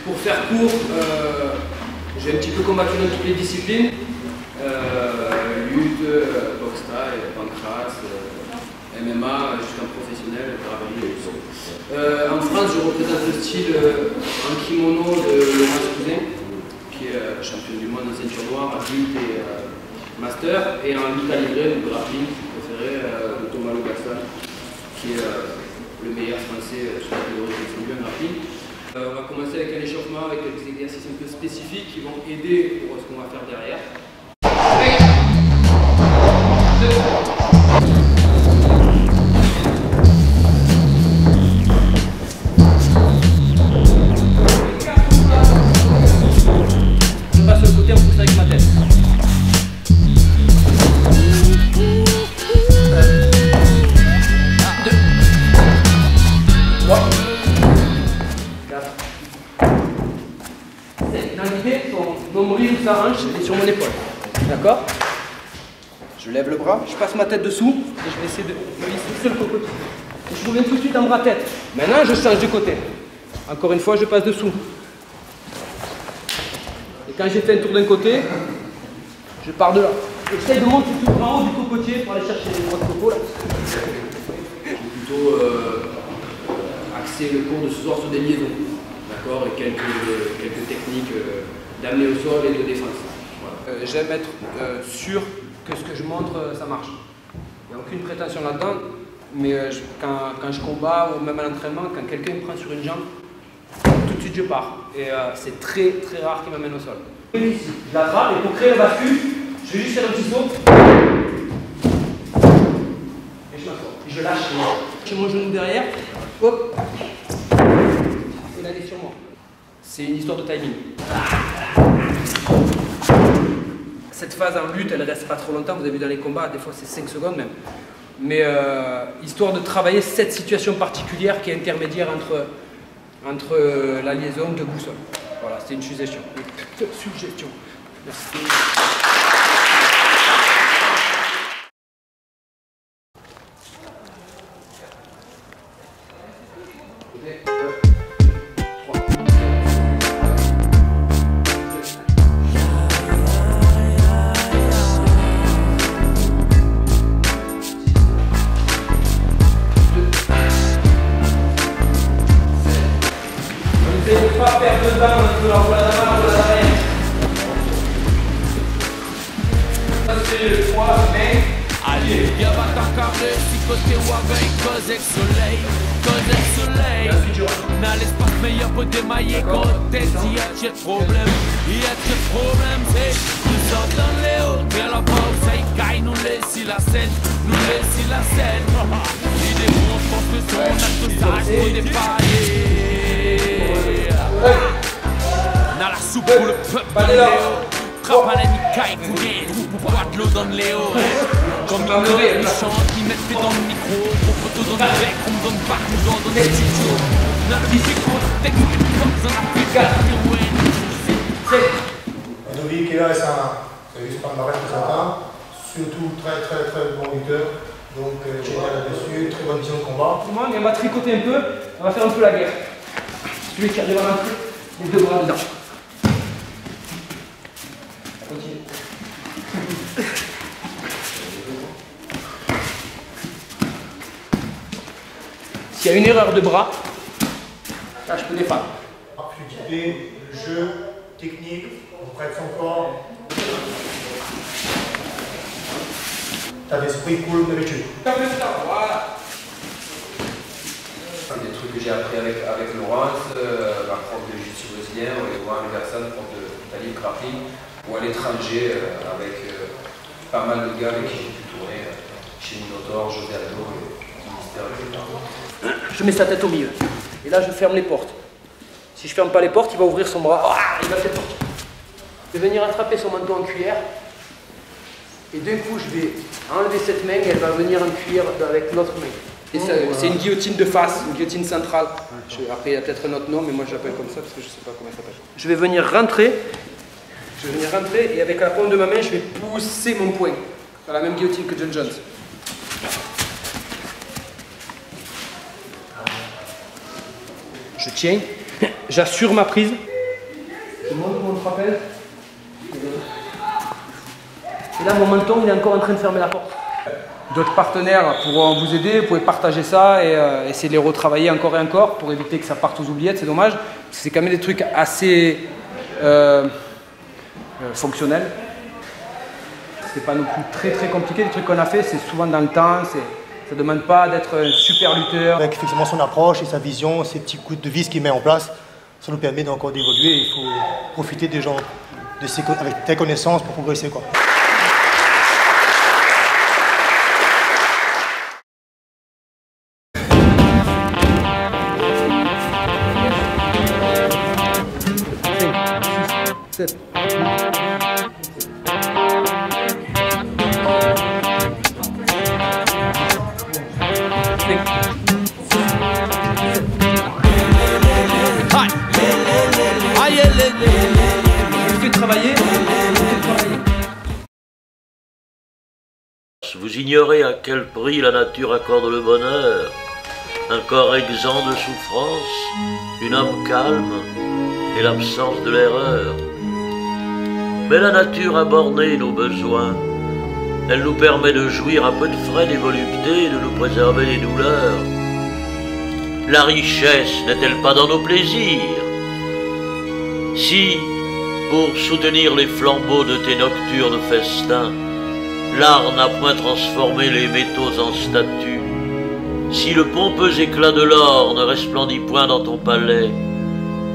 Pour faire court, j'ai un petit peu combattu dans toutes les disciplines. Lutte, boxe thaï, pancrace, MMA, jusqu'en professionnel, graverie. En France, je représente le style en kimono de Laurence Cousin, qui est championne du monde en ceinture noire, adulte et master, et en lutte à livrer, le grappling, préféré de Thomas Logastal, qui est le meilleur français sur la catégorie de en grappling. On va commencer avec un échauffement, avec des exercices un peu spécifiques qui vont aider pour ce qu'on va faire derrière. Je passe le côté, on pousse avec ma tête. Mon nombril ou sa hanche est sur mon épaule. D'accord? Je lève le bras, je passe ma tête dessous et je vais essayer de me lisser le cocotier. Et je reviens tout de suite en bras-tête. Maintenant, je change de côté. Encore une fois, je passe dessous. Et quand j'ai fait un tour d'un côté, je pars de là. J'essaie de monter tout en haut du cocotier pour aller chercher les bras de coco là. Je vais plutôt axer le cours de ce soir sur des liaisons. D'accord, et quelques techniques d'amener au sol et de défense. Voilà. J'aime être sûr que ce que je montre, ça marche. Il n'y a aucune prétention là-dedans, mais quand je combats ou même à l'entraînement, quand quelqu'un me prend sur une jambe, tout de suite je pars. Et c'est très très rare qu'il m'amène au sol. Ici, je l'attrape et pour créer le bascule, je vais juste faire un petit saut. Et je m'assois. Et je lâche. J'ai mon genou derrière. Hop. Et là, il est sur moi. C'est une histoire de timing. Cette phase en lutte, elle ne reste pas trop longtemps. Vous avez vu dans les combats, des fois c'est 5 secondes même. Mais histoire de travailler cette situation particulière qui est intermédiaire entre la liaison de boussole. Voilà, c'est une suggestion. Suggestion. Merci. Pas perdre de bain entre l'envoi d'avant et l'arrière. Ça c'est le 3, mais... Allez, y'a pas ta carré, si côté ou avec cause soleil, n'a l'espace mais y'a pas démaillé côté, y'a de problème, c'est nous sommes dans les hauts, mais à la base ça y caille, nous laisse la scène, l'idée bon, je pense que son acte sage pour dépailler. N'a la soupe pour le peuple dans les hauts, trappe à l'ennemi caille, fouillé, pour boire de l'eau dans les hauts. Comme ils chantent, ils mettent dans le micro, pour photo dans le bec, on me donne pas, on me donne des studios. N'a le musique, on le texte, on a plus qu'à dire, Ludovic est là et c'est juste par Marek qui s'entend. Surtout très bon lutteur. Donc génial là-dessus, très bonne vision de combat. On va tricoter un peu, on va faire un peu la guerre. Celui qui arrive à l'entrée, les deux bras dedans. Continue. S'il y a une erreur de bras, là je peux défendre. Fluidité, le jeu, technique, on prête son corps. tu as l'esprit cool d'habitude. Voilà. Des trucs que j'ai appris avec Laurence, ma prof de jiu-jitsu brésilien, et Laurent Anderson, prof d'Italie grappling, ou à l'étranger avec pas mal de gars avec qui j'ai pu tourner, chez Minotaur, José Aldo, Ministère, etc. Je mets sa tête au milieu. Et là, je ferme les portes. Si je ferme pas les portes, il va ouvrir son bras. Ah, il va peut-être sortir. Je vais venir attraper son manteau en cuillère. Et d'un coup, je vais enlever cette main et elle va venir en cuillère avec l'autre main. C'est une guillotine de face, une guillotine centrale. Après, il y a peut-être un autre nom, mais moi je l'appelle comme ça parce que je ne sais pas comment elle s'appelle. Je vais venir rentrer. Et avec la paume de ma main, je vais pousser mon poing. Dans la même guillotine que John Jones. Je tiens, j'assure ma prise. Je monte mon trapèze. Et là, mon menton, il est encore en train de fermer la porte. D'autres partenaires pourront vous aider, vous pouvez partager ça et essayer de les retravailler encore et encore pour éviter que ça parte aux oubliettes, c'est dommage. C'est quand même des trucs assez fonctionnels. C'est pas non plus très compliqué, les trucs qu'on a fait, c'est souvent dans le temps, ça ne demande pas d'être un super lutteur. Avec effectivement son approche et sa vision, ces petits coups de vis qu'il met en place, ça nous permet encore d'évoluer. Il faut profiter des gens avec tes connaissances pour progresser, quoi. Vous ignorez à quel prix la nature accorde le bonheur, un corps exempt de souffrance, une âme calme et l'absence de l'erreur. Mais la nature a borné nos besoins, elle nous permet de jouir à peu de frais des voluptés et de nous préserver des douleurs. La richesse n'est-elle pas dans nos plaisirs? Si, pour soutenir les flambeaux de tes nocturnes festins, l'art n'a point transformé les métaux en statues, si le pompeux éclat de l'or ne resplendit point dans ton palais,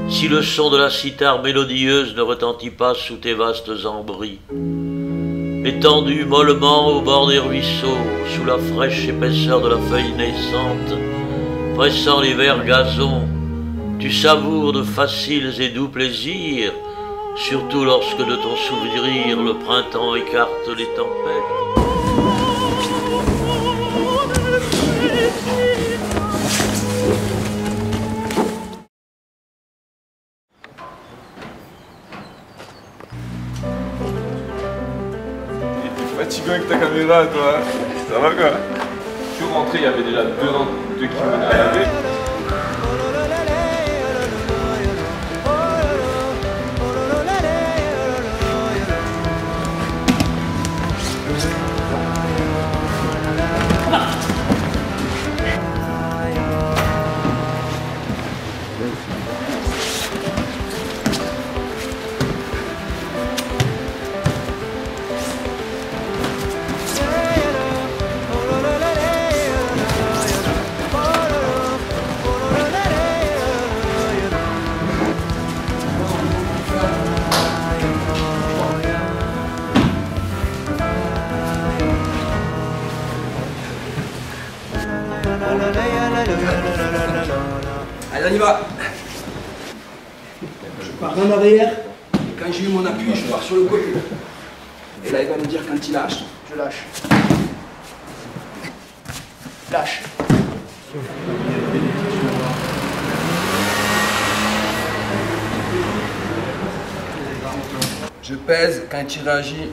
si le son de la cithare mélodieuse ne retentit pas sous tes vastes ambris, étendu mollement au bord des ruisseaux, sous la fraîche épaisseur de la feuille naissante, pressant les verts gazons, tu savoures de faciles et doux plaisirs, surtout lorsque de ton souvenir le printemps écarte les tempêtes. T'es fatigué avec ta caméra, toi. Ça va quoi? Je suis rentré, il y avait déjà deux qui venaient à laver. Allez, on y va. Je pars en arrière. Et quand j'ai eu mon appui, je pars sur le côté. Et là, il va me dire quand il lâche. Je lâche. Lâche. Je pèse. Quand il réagit,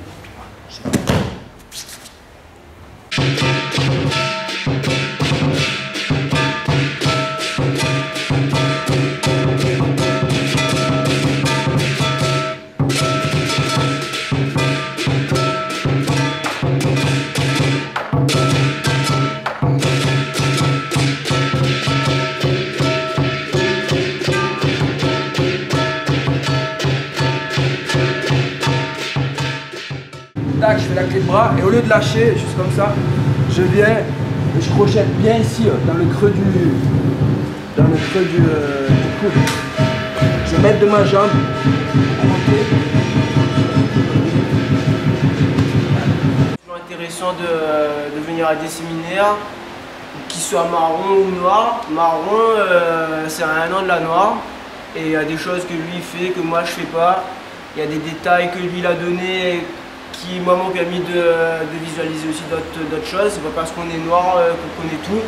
tac, je fais la clé de bras, et au lieu de lâcher, juste comme ça, je viens et je crochette bien ici, dans le creux du coude. Je mets de ma jambe à monter. C'est toujours intéressant de venir à des séminaires, qu'ils soient marron ou noir. Marron, c'est un an de la noire, et il y a des choses que lui fait, que moi je fais pas. Il y a des détails que lui il a donné qui moi m'ont permis de visualiser aussi d'autres choses. C'est pas parce qu'on est noir qu'on connaît tout.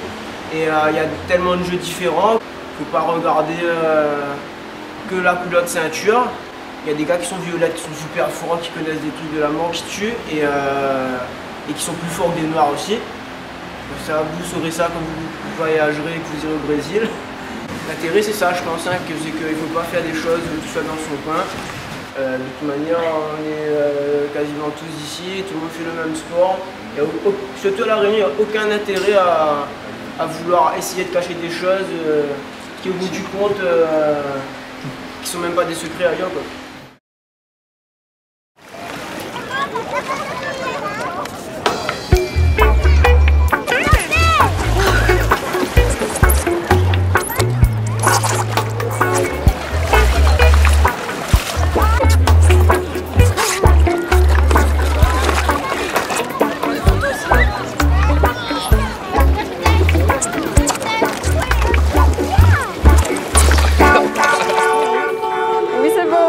Et il y a tellement de jeux différents. Il ne faut pas regarder que la couleur de ceinture. Il y a des gars qui sont violettes, qui sont super forts, qui connaissent des trucs de la mort qui tuent et qui sont plus forts que des noirs aussi. Donc ça, vous saurez ça quand vous voyagerez et que vous irez au Brésil. L'intérêt c'est ça, je pense, hein, c'est qu'il ne faut pas faire des choses tout seul dans son coin. De toute manière, on est quasiment tous ici, tout le monde fait le même sport. Et surtout à La Réunion, il n'y a aucun intérêt à vouloir essayer de cacher des choses qui, au bout du compte, qui sont même pas des secrets ailleurs, quoi. Oui, c'est bon.